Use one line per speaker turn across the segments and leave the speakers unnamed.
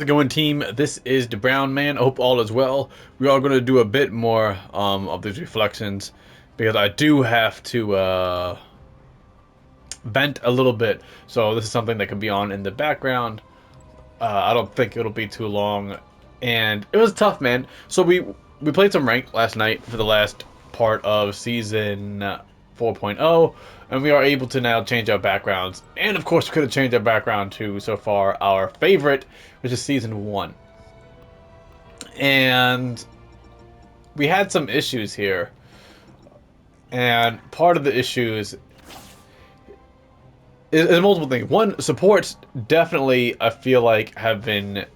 How's it going, team? This is the Brown Man. I hope all is well. We are going to do a bit more of these reflections because I do have to vent a little bit. So this is something that can be on in the background. I don't think it'll be too long, and it was tough, man. So we played some rank last night for the last part of season 4.0, and we are able to now change our backgrounds. And of course, we could have changed our background to so far our favorite, which is season 1. And we had some issues here, and part of the issues is multiple things. One, supports definitely I feel like have been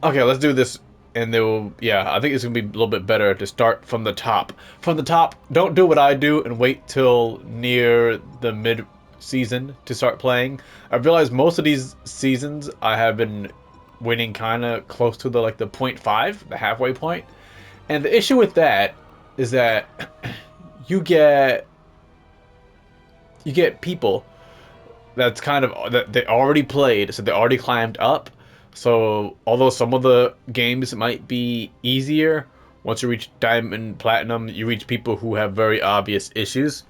okay. Let's do this, and they will. Yeah, I think it's gonna be a little bit better to start from the top. From the top, don't do what I do and wait till near the mid season to start playing. I realize most of these seasons I have been winning kind of close to the point five, the halfway point. And the issue with that is that you get people that's kind of that they already played, so they already climbed up. So although some of the games might be easier, once you reach diamond, platinum, you reach people who have very obvious issues.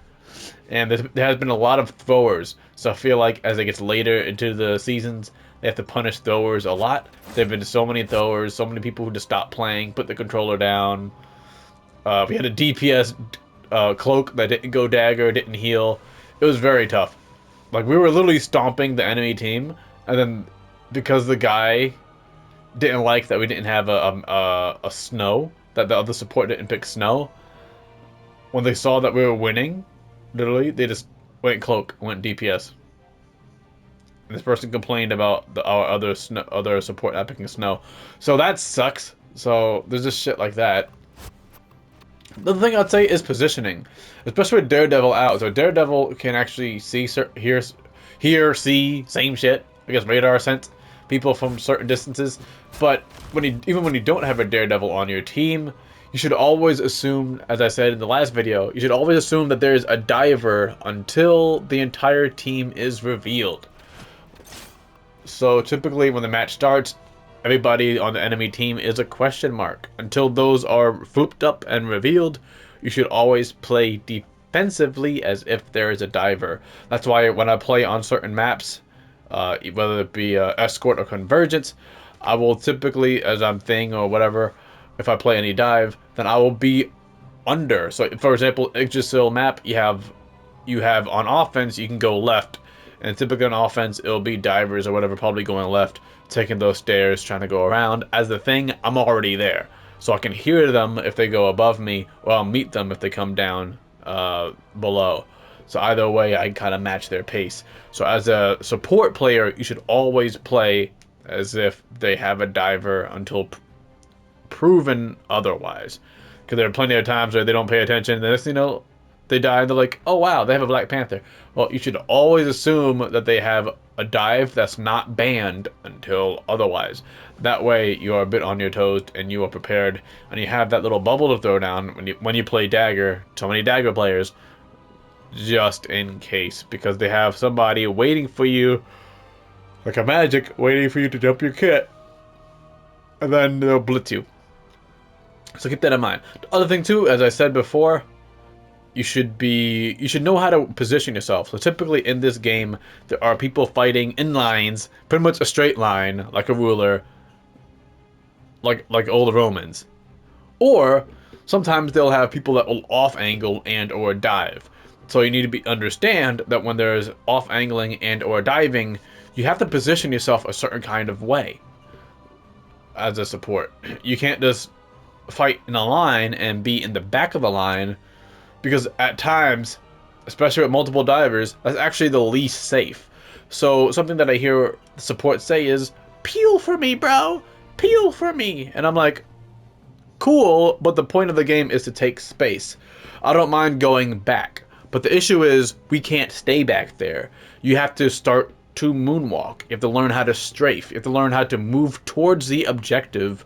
And there has been a lot of throwers, so I feel like as it gets later into the seasons, they have to punish throwers a lot. There have been so many throwers, so many people who just stop playing, put the controller down. We had a DPS cloak that didn't go dagger, didn't heal. It was very tough. Like, we were literally stomping the enemy team, and then because the guy didn't like that we didn't have a snow, that the other support didn't pick snow, when they saw that we were winning, literally, they just went cloak, went DPS. And this person complained about our other support not picking snow. So that sucks. So there's just shit like that. The other thing I'd say is positioning, especially with Daredevil out. So Daredevil can actually see, hear, see, same shit. I guess radar sense people from certain distances. But even when you don't have a Daredevil on your team, you should always assume, as I said in the last video, you should always assume that there's a diver until the entire team is revealed. So typically when the match starts, everybody on the enemy team is a question mark. Until those are flooped up and revealed, you should always play defensively as if there is a diver. That's why when I play on certain maps, whether it be Escort or Convergence, I will typically, as I'm Thing or whatever, if I play any dive, then I will be under. So for example, Yggdrasil map, you have on offense, you can go left. And typically on offense, it'll be divers or whatever, probably going left, taking those stairs, trying to go around. As the Thing, I'm already there. So I can hear them if they go above me, or I'll meet them if they come down below. So either way, I kind of match their pace. So as a support player, you should always play as if they have a diver until proven otherwise. Because there are plenty of times where they don't pay attention, and they die, and they're like, oh wow, they have a Black Panther. Well, you should always assume that they have a dive that's not banned until otherwise. That way, you are a bit on your toes, and you are prepared, and you have that little bubble to throw down when you play Dagger. So many Dagger players, just in case, because they have somebody waiting for you, like a magic, waiting for you to dump your kit, and then they'll blitz you. So keep that in mind. The other thing too, as I said before, you should know how to position yourself. So typically in this game, there are people fighting in lines, pretty much a straight line, like a ruler, like old Romans. Or sometimes they'll have people that will off angle and or dive. So you need to understand that when there's off angling and or diving, you have to position yourself a certain kind of way as a support. You can't just fight in a line and be in the back of the line, because at times, especially with multiple divers, that's actually the least safe. So something that I hear support say is, peel for me, bro, peel for me. And I'm like, cool, but the point of the game is to take space. I don't mind going back, but the issue is we can't stay back there. You have to start to moonwalk. You have to learn how to strafe. You have to learn how to move towards the objective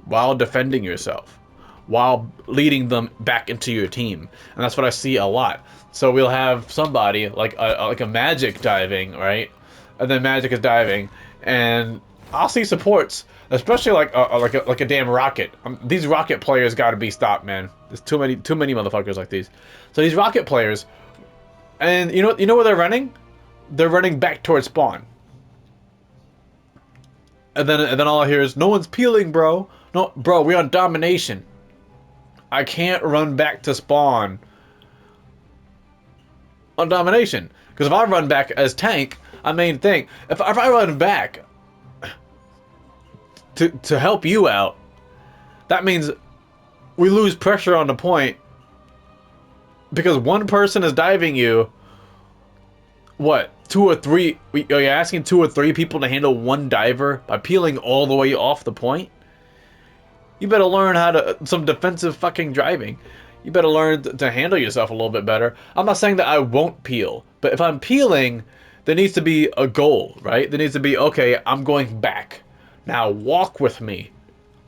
while defending yourself, while leading them back into your team. And that's what I see a lot. So we'll have somebody like a magic diving, right? And then magic is diving, and I'll see supports, especially like a damn rocket. These rocket players got to be stopped, man. There's too many motherfuckers like these. So these rocket players, and you know where they're running? They're running back towards spawn. And then all I hear is, no one's peeling, bro. No, bro, we're on domination. I can't run back to spawn on domination. Because if I run back as tank, I main thing. If I run back to help you out, that means we lose pressure on the point. Because one person is diving you. What? 2 or 3? Are you asking 2 or 3 people to handle one diver by peeling all the way off the point? You better learn how to some defensive fucking driving. You better learn to handle yourself a little bit better. I'm not saying that I won't peel, but if I'm peeling, there needs to be a goal, right? There needs to be, okay, I'm going back. Now walk with me.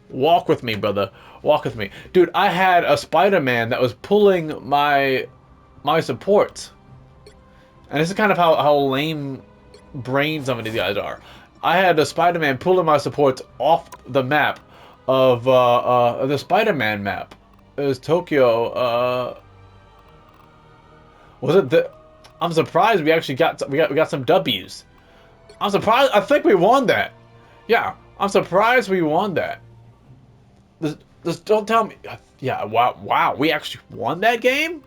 Walk with me, brother. Walk with me. Dude, I had a Spider-Man that was pulling my supports. And this is kind of how lame brain some of these guys are. I had a Spider-Man pulling my supports off the map of the Spider-Man map. It was Tokyo. Was it the? I'm surprised we actually got some W's. I'm surprised. I think we won that. Yeah, I'm surprised we won that. Just don't tell me. Yeah, wow. We actually won that game.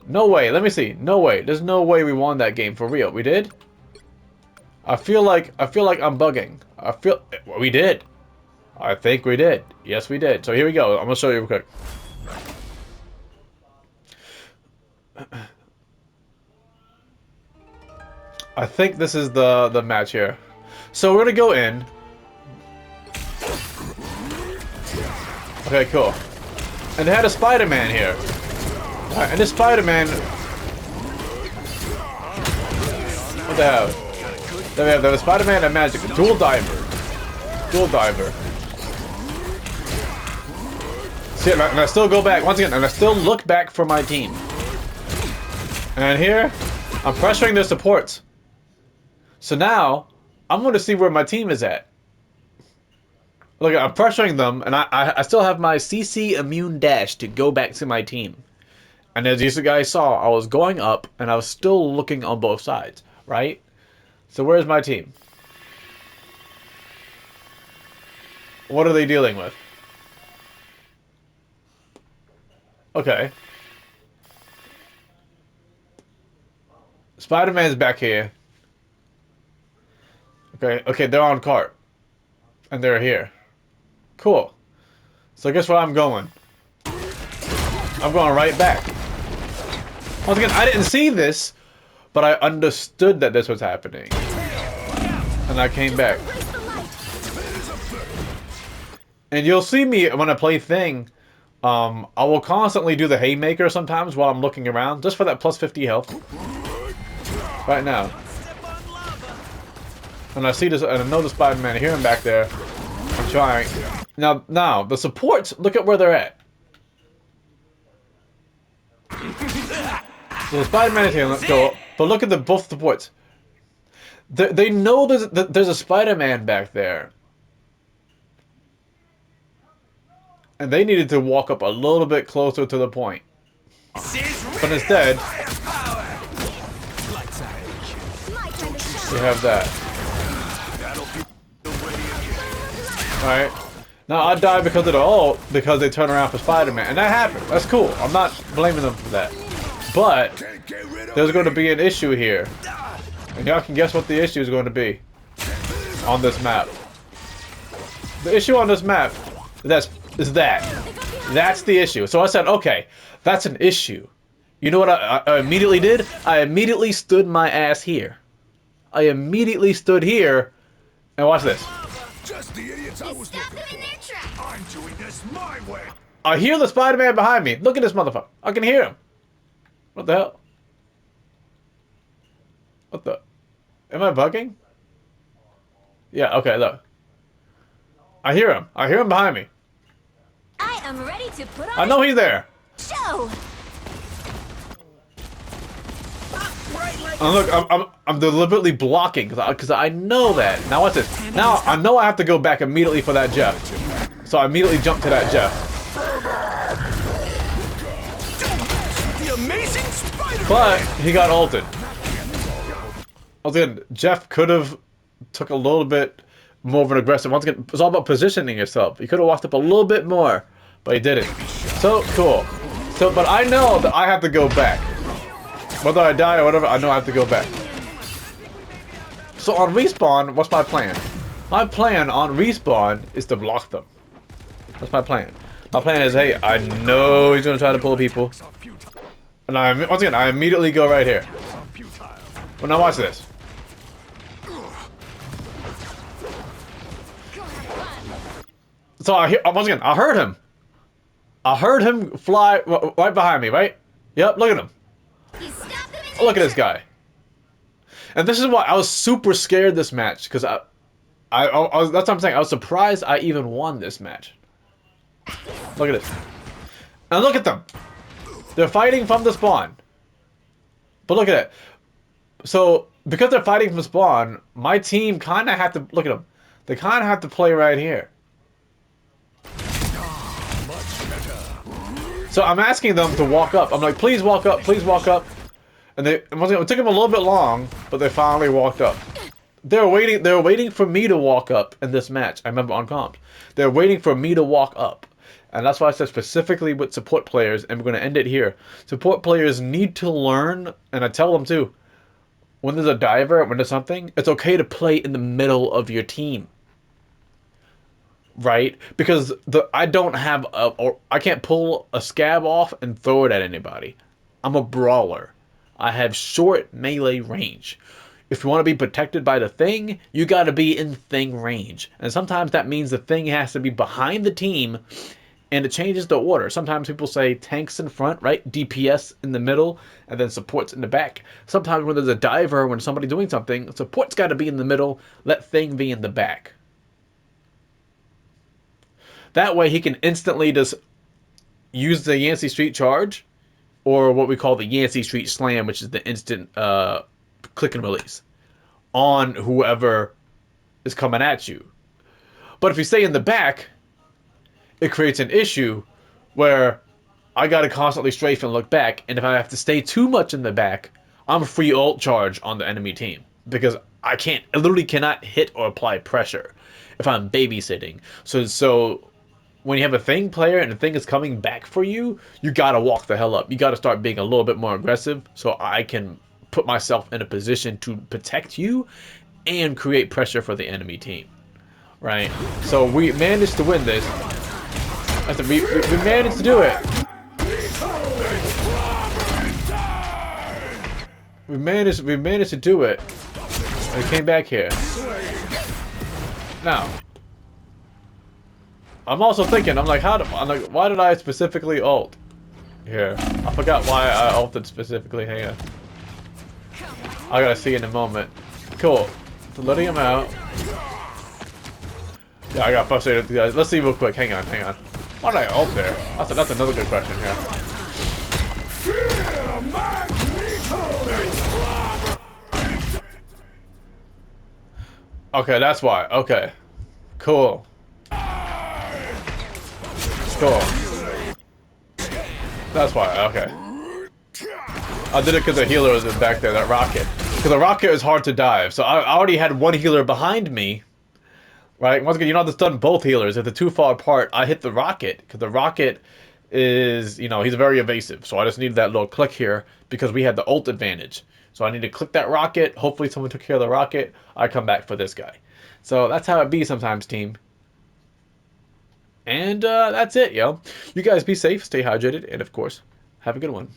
No way. Let me see. No way. There's no way we won that game for real. We did? I feel like I'm bugging. We did. I think we did. Yes, we did. So here we go. I'm gonna show you real quick. I think this is the match here. So we're gonna go in. Okay, cool. And they had a Spider-Man here. Alright, and this Spider-Man... What the hell? There we have the Spider-Man and Magic. Dual Diver. Dual Diver. See, and I still go back, once again, and I still look back for my team. And here, I'm pressuring their supports. So now, I'm going to see where my team is at. Look, I'm pressuring them, and I still have my CC immune dash to go back to my team. And as you guys saw, I was going up, and I was still looking on both sides, right? So where's my team? What are they dealing with? Okay. Spider-Man's back here. Okay, they're on cart. And they're here. Cool. So guess where I'm going? I'm going right back. Once again, I didn't see this, but I understood that this was happening. And I came back. And you'll see me when I play Thing. I will constantly do the haymaker sometimes while I'm looking around, just for that plus 50 health. Right now. And I see this, and I know the Spider-Man. I hear him back there. I'm trying. Now, the supports, look at where they're at. So the Spider-Man is here, let's go. But look at both supports. They know there's a Spider-Man back there. And they needed to walk up a little bit closer to the point. But instead, we have that. Alright. Now I die because of the ult, because they turn around for Spider-Man. And that happened. That's cool. I'm not blaming them for that. But there's going to be an issue here. And y'all can guess what the issue is going to be on this map. The issue on this map is that. That's the issue. So I said, okay, that's an issue. You know what I immediately did? I immediately stood my ass here. I immediately stood here, and watch this.
Just the idiots I was looking for. I'm doing this my way.
I hear the Spider-Man behind me. Look at this motherfucker. I can hear him. What the hell? What the? Am I bugging? Yeah, okay, look. I hear him. I hear him behind me.
I am ready to put on
I know he's there.
show.
Right like
And look, I'm deliberately blocking because I know that. Now watch this. Now I know I have to go back immediately for that Jeff. So I immediately jump to that Jeff.
The amazing Spider-Man.
But he got ulted. Once again, Jeff could have took a little bit more of an aggressive. Once again, it's all about positioning yourself. He could have walked up a little bit more, but he didn't. So cool. So, but I know that I have to go back. Whether I die or whatever, I know I have to go back. So on respawn, what's my plan? My plan on respawn is to block them. That's my plan. My plan is, hey, I know he's gonna try to pull people, and once again, I immediately go right here. Well, now watch this. So once again, I heard him. I heard him fly right behind me, right? Yep, look at him. Look at this guy. And this is why I was super scared this match, because I was, that's what I'm saying. I was surprised I even won this match. Look at this. And look at them. They're fighting from the spawn. But look at it. So, because they're fighting from spawn, my team kind of have to, look at them. They kind of have to play right here. So I'm asking them to walk up. I'm like, please walk up, please walk up. And it took them a little bit long, but they finally walked up. They were waiting for me to walk up in this match. I remember on comms. They're waiting for me to walk up. And that's why I said specifically with support players, and we're going to end it here. Support players need to learn, and I tell them too, when there's a diver, when there's something, it's okay to play in the middle of your team. Right? Because I don't have I can't pull a scab off and throw it at anybody. I'm a brawler. I have short melee range. If you want to be protected by the thing, you got to be in thing range. And sometimes that means the thing has to be behind the team, and it changes the order. Sometimes people say tanks in front, right? DPS in the middle, and then supports in the back. Sometimes when there's a diver, when somebody's doing something, support's got to be in the middle, let thing be in the back. That way he can instantly just use the Yancey Street charge, or what we call the Yancey Street slam, which is the instant click and release on whoever is coming at you. But if you stay in the back, it creates an issue where I gotta constantly strafe and look back, and if I have to stay too much in the back, I'm free ult charge on the enemy team, because I literally cannot hit or apply pressure if I'm babysitting. So when you have a thing player and the thing is coming back for you, you gotta walk the hell up. You gotta start being a little bit more aggressive so I can put myself in a position to protect you and create pressure for the enemy team. Right? So we managed to win this. We managed to do it. We managed to do it. We came back here. Now, I'm also thinking, why did I specifically ult here? I forgot why I ulted specifically. Hang on. I gotta see in a moment. Cool. So letting him out. Yeah, I got frustrated with you guys. Let's see real quick. Hang on. Why did I ult there? That's another good question here. Okay, that's why. Okay. Cool. Cool. That's why, okay. I did it because the healer was back there, that rocket. Because the rocket is hard to dive, so I already had one healer behind me. Right? Once again, you don't have to stun both healers. If they're too far apart, I hit the rocket. Because the rocket is, he's very evasive. So I just needed that little click here because we had the ult advantage. So I need to click that rocket. Hopefully someone took care of the rocket. I come back for this guy. So that's how it be sometimes, team. And that's it, yo. You guys be safe, stay hydrated, and of course, have a good one.